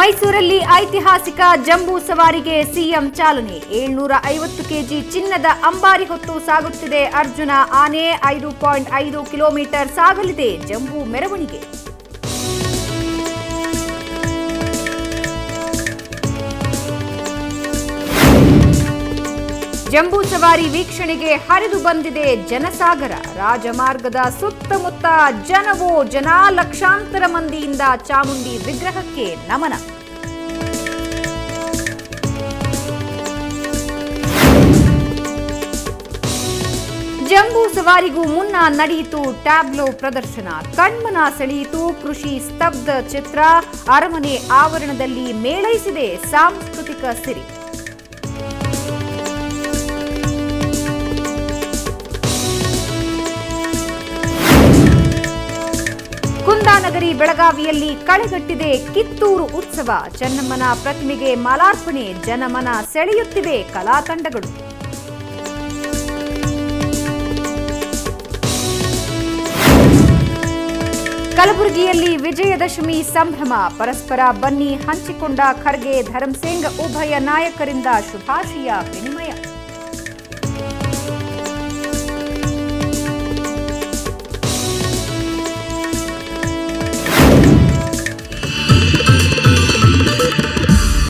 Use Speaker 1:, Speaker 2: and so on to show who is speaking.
Speaker 1: ಮೈಸೂರಲ್ಲಿ ಐತಿಹಾಸಿಕ ಜಂಬೂ ಸವಾರಿಗೆ ಸಿಎಂ ಚಾಲನೆ. 750 ಕೆಜಿ ಚಿನ್ನದ ಅಂಬಾರಿ ಹೊತ್ತು ಸಾಗುತ್ತಿದೆ ಅರ್ಜುನ ಆನೆ. 5.5 ಕಿಲೋಮೀಟರ್ ಸಾಗಲಿದೆ ಜಂಬೂ ಮೆರವಣಿಗೆ. ಜಂಬೂ ಸವಾರಿ ವೀಕ್ಷಣೆಗೆ ಹರಿದು ಬಂದಿದೆ ಜನಸಾಗರ. ರಾಜಮಾರ್ಗದ ಸುತ್ತಮುತ್ತ ಜನ ಲಕ್ಷಾಂತರ ಮಂದಿಯಿಂದ ಚಾಮುಂಡಿ ವಿಗ್ರಹಕ್ಕೆ ನಮನ. ಜಂಬೂ ಸವಾರಿಗೂ ಮುನ್ನ ನಡೆಯಿತು ಟ್ಯಾಬ್ಲೋ ಪ್ರದರ್ಶನ. ಕಣ್ಮನ ಸೆಳೆಯಿತು ಕೃಷಿ ಸ್ತಬ್ಧ ಚಿತ್ರ. ಅರಮನೆ ಆವರಣದಲ್ಲಿ ಮೇಳೈಸಿದೆ ಸಾಂಸ್ಕೃತಿಕ ಸಿರಿ. ಕುಂದಾನಗರಿ ಬೆಳಗಾವಿಯಲ್ಲಿ ಕಳೆಗಟ್ಟಿದೆ ಕಿತ್ತೂರು ಉತ್ಸವ. ಚೆನ್ನಮ್ಮನ ಪ್ರತಿಮೆಗೆ ಮಾಲಾರ್ಪಣೆ. ಜನಮನ ಸೆಳೆಯುತ್ತಿವೆ ಕಲಾ ತಂಡಗಳು. ಕಲಬುರಗಿಯಲ್ಲಿ ವಿಜಯದಶಮಿ ಸಂಭ್ರಮ. ಪರಸ್ಪರ ಬನ್ನಿ ಹಂಚಿಕೊಂಡ ಖರ್ಗೆ ಧರ್ಮಸಿಂಗ್. ಉಭಯ ನಾಯಕರಿಂದ ಶುಭಾಶಯ ವಿನಿಮಯ.